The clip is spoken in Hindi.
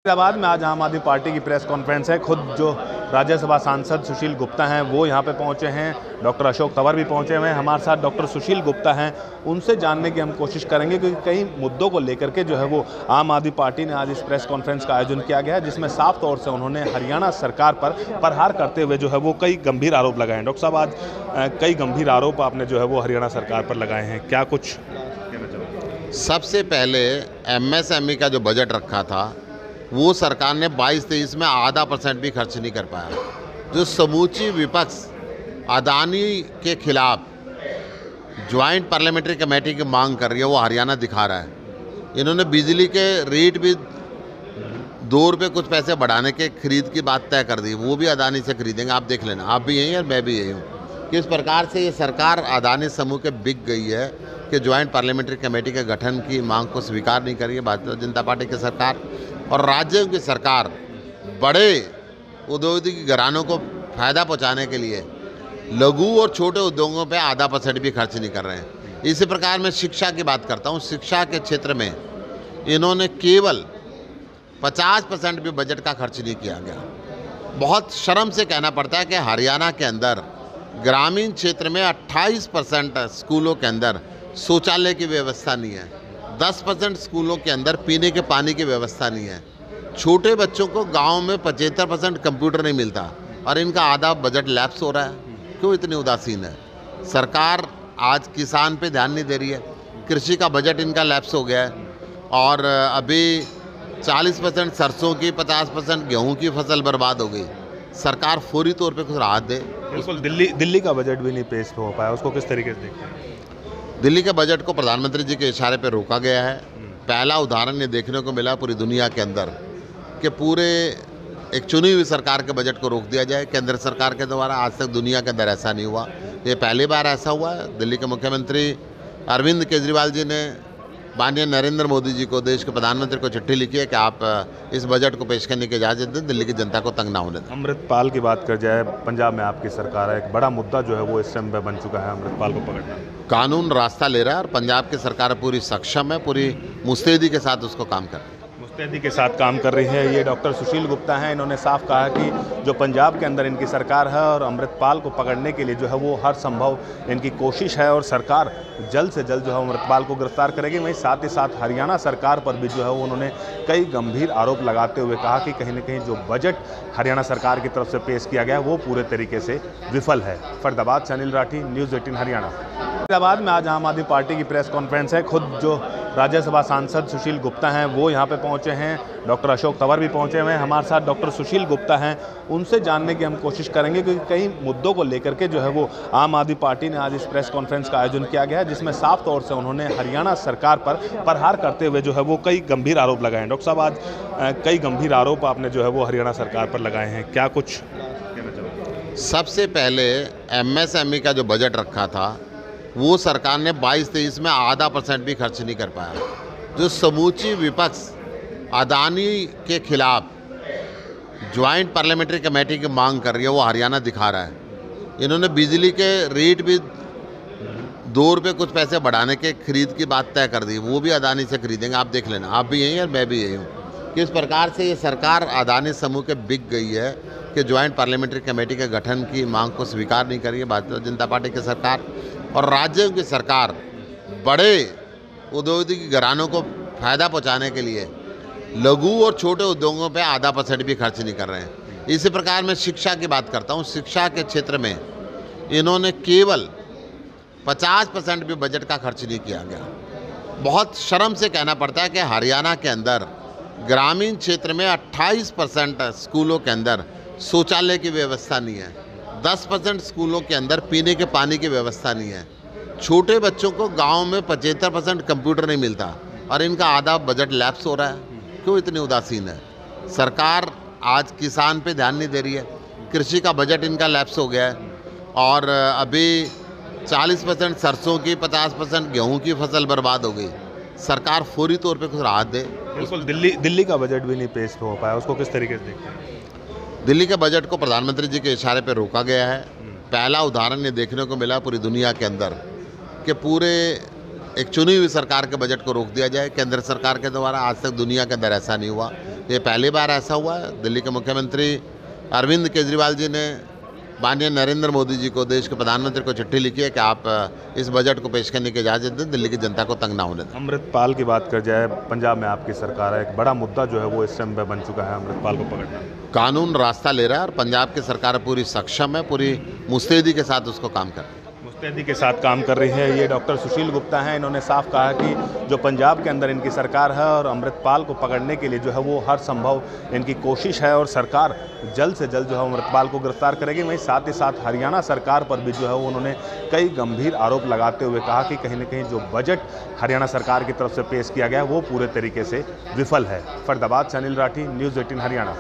फरीदाबाद में आज आम आदमी पार्टी की प्रेस कॉन्फ्रेंस है। खुद जो राज्यसभा सांसद सुशील गुप्ता हैं वो यहाँ पे पहुँचे हैं। डॉक्टर अशोक तंवर भी पहुँचे हुए हैं। हमारे साथ डॉक्टर सुशील गुप्ता हैं, उनसे जानने की हम कोशिश करेंगे क्योंकि कई मुद्दों को लेकर के जो है वो आम आदमी पार्टी ने आज इस प्रेस कॉन्फ्रेंस का आयोजन किया गया है, जिसमें साफ तौर से उन्होंने हरियाणा सरकार पर प्रहार करते हुए जो है वो कई गंभीर आरोप लगाए हैं। डॉक्टर साहब, आज कई गंभीर आरोप आपने जो है वो हरियाणा सरकार पर लगाए हैं, क्या कुछ कहना चाहोगे? सबसे पहले एमएसएमई का जो बजट रखा था वो सरकार ने 22-23 में आधा % भी खर्च नहीं कर पाया। जो समूची विपक्ष अदानी के खिलाफ ज्वाइंट पार्लियामेंट्री कमेटी की मांग कर रही है वो हरियाणा दिखा रहा है। इन्होंने बिजली के रेट भी 2 रुपये कुछ पैसे बढ़ाने के खरीद की बात तय कर दी, वो भी अदानी से खरीदेंगे। आप देख लेना, आप भी यहीं और मैं भी यहीं हूँ। किस प्रकार से ये सरकार अदानी समूह के बिक गई है कि ज्वाइंट पार्लियामेंट्री कमेटी के गठन की मांग को स्वीकार नहीं करी है भारतीय जनता पार्टी की सरकार। और राज्यों की सरकार बड़े औद्योगिक घरानों को फ़ायदा पहुंचाने के लिए लघु और छोटे उद्योगों पे आधा % भी खर्च नहीं कर रहे हैं। इसी प्रकार मैं शिक्षा की बात करता हूं। शिक्षा के क्षेत्र में इन्होंने केवल 50% भी बजट का खर्च नहीं किया गया। बहुत शर्म से कहना पड़ता है कि हरियाणा के अंदर ग्रामीण क्षेत्र में 28% स्कूलों के अंदर शौचालय की व्यवस्था नहीं है। 10% स्कूलों के अंदर पीने के पानी की व्यवस्था नहीं है। छोटे बच्चों को गांव में 75% कंप्यूटर नहीं मिलता और इनका आधा बजट लैप्स हो रहा है। क्यों इतनी उदासीन है सरकार? आज किसान पे ध्यान नहीं दे रही है। कृषि का बजट इनका लैप्स हो गया है और अभी 40% सरसों की, 50% गेहूं की फसल बर्बाद हो गई। सरकार फौरी तौर पे कुछ राहत दे। बिल्कुल, दिल्ली का बजट भी नहीं पेश हो पाया, उसको किस तरीके से देखते हैं? दिल्ली के बजट को प्रधानमंत्री जी के इशारे पर रोका गया है। पहला उदाहरण ये देखने को मिला पूरी दुनिया के अंदर कि पूरे एक चुनी हुई सरकार के बजट को रोक दिया जाए केंद्र सरकार के द्वारा। आज तक दुनिया के अंदर ऐसा नहीं हुआ, ये पहली बार ऐसा हुआ है। दिल्ली के मुख्यमंत्री अरविंद केजरीवाल जी ने माननीय नरेंद्र मोदी जी को, देश के प्रधानमंत्री को चिट्ठी लिखी है कि आप इस बजट को पेश करने की इजाज़त दें, दिल्ली की जनता को तंग ना होने दें। अमृतपाल की बात कर जाए, पंजाब में आपकी सरकार है, एक बड़ा मुद्दा जो है वो इस समय बन चुका है अमृतपाल को पकड़ना। कानून रास्ता ले रहा है और पंजाब की सरकार पूरी सक्षम है, पूरी मुस्तैदी के साथ उसको काम कर रही है। मुस्तैदी के साथ काम कर रही है। ये डॉक्टर सुशील गुप्ता हैं, इन्होंने साफ कहा कि जो पंजाब के अंदर इनकी सरकार है और अमृतपाल को पकड़ने के लिए जो है वो हर संभव इनकी कोशिश है और सरकार जल्द से जल्द जो है अमृतपाल को गिरफ्तार करेगी। वहीं साथ ही साथ हरियाणा सरकार पर भी जो है वो उन्होंने कई गंभीर आरोप लगाते हुए कहा कि कहीं न कहीं जो बजट हरियाणा सरकार की तरफ से पेश किया गया वो पूरे तरीके से विफल है। फरीदाबाद से अनिल राठी, न्यूज़ 18 हरियाणा। फरीदाबाद में आज आम आदमी पार्टी की प्रेस कॉन्फ्रेंस है। खुद जो राज्यसभा सांसद सुशील गुप्ता हैं वो यहाँ पे पहुँचे हैं। डॉक्टर अशोक तंवर भी पहुँचे हुए हैं। हमारे साथ डॉक्टर सुशील गुप्ता हैं, उनसे जानने की हम कोशिश करेंगे क्योंकि कई मुद्दों को लेकर के जो है वो आम आदमी पार्टी ने आज इस प्रेस कॉन्फ्रेंस का आयोजन किया गया है, जिसमें साफ तौर से उन्होंने हरियाणा सरकार पर प्रहार करते हुए जो है वो कई गंभीर आरोप लगाए हैं। डॉक्टर साहब, आज कई गंभीर आरोप आपने जो है वो हरियाणा सरकार पर लगाए हैं, क्या कुछ कहना चाहोगे? सबसे पहले एमएसएमई का जो बजट रखा था वो सरकार ने 22-23 में आधा % भी खर्च नहीं कर पाया। जो समूची विपक्ष अदानी के खिलाफ ज्वाइंट पार्लियामेंट्री कमेटी की मांग कर रही है वो हरियाणा दिखा रहा है। इन्होंने बिजली के रेट भी 2 रुपये कुछ पैसे बढ़ाने के खरीद की बात तय कर दी, वो भी अदानी से खरीदेंगे। आप देख लेना, आप भी यहीं और मैं भी यहीं हूँ। किस प्रकार से ये सरकार अदानी समूह के बिक गई है कि ज्वाइंट पार्लियामेंट्री कमेटी के गठन की मांग को स्वीकार नहीं करी है भारतीय जनता पार्टी की सरकार। और राज्यों की सरकार बड़े औद्योगिक घरानों को फ़ायदा पहुंचाने के लिए लघु और छोटे उद्योगों पे आधा % भी खर्च नहीं कर रहे हैं। इसी प्रकार मैं शिक्षा की बात करता हूं। शिक्षा के क्षेत्र में इन्होंने केवल 50% भी बजट का खर्च नहीं किया गया। बहुत शर्म से कहना पड़ता है कि हरियाणा के अंदर ग्रामीण क्षेत्र में 28% स्कूलों के अंदर शौचालय की व्यवस्था नहीं है। 10% स्कूलों के अंदर पीने के पानी की व्यवस्था नहीं है। छोटे बच्चों को गांव में 75% कंप्यूटर नहीं मिलता और इनका आधा बजट लैप्स हो रहा है। क्यों इतनी उदासीन है सरकार? आज किसान पे ध्यान नहीं दे रही है। कृषि का बजट इनका लैप्स हो गया है और अभी 40% सरसों की, 50% गेहूं की फसल बर्बाद हो गई। सरकार फौरी तौर पे कुछ राहत दे। बिल्कुल, दिल्ली का बजट भी नहीं पेश हो पाया, उसको किस तरीके से देखते हैं? दिल्ली के बजट को प्रधानमंत्री जी के इशारे पर रोका गया है। पहला उदाहरण ये देखने को मिला पूरी दुनिया के अंदर कि पूरे एक चुनी हुई सरकार के बजट को रोक दिया जाए केंद्र सरकार के द्वारा। आज तक दुनिया के अंदर ऐसा नहीं हुआ, ये पहली बार ऐसा हुआ है। दिल्ली के मुख्यमंत्री अरविंद केजरीवाल जी ने माननीय नरेंद्र मोदी जी को, देश के प्रधानमंत्री को चिट्ठी लिखी है कि आप इस बजट को पेश करने की इजाज़त दें, दिल्ली की जनता को तंग ना होने दें। अमृतपाल की बात कर जाए, पंजाब में आपकी सरकार है, एक बड़ा मुद्दा जो है वो इस समय बन चुका है अमृतपाल को पकड़ना। कानून रास्ता ले रहा है और पंजाब की सरकार पूरी सक्षम है, पूरी मुस्तैदी के साथ उसको काम कर रही है। मुस्तैदी के साथ काम कर रही है। ये डॉक्टर सुशील गुप्ता हैं, इन्होंने साफ कहा कि जो पंजाब के अंदर इनकी सरकार है और अमृतपाल को पकड़ने के लिए जो है वो हर संभव इनकी कोशिश है और सरकार जल्द से जल्द जो है अमृतपाल को गिरफ्तार करेगी। वहीं साथ ही साथ हरियाणा सरकार पर भी जो है वो उन्होंने कई गंभीर आरोप लगाते हुए कहा कि कहीं न कहीं जो बजट हरियाणा सरकार की तरफ से पेश किया गया है वो पूरे तरीके से विफल है। फरीदाबाद से अनिल राठी, न्यूज़ 18 हरियाणा।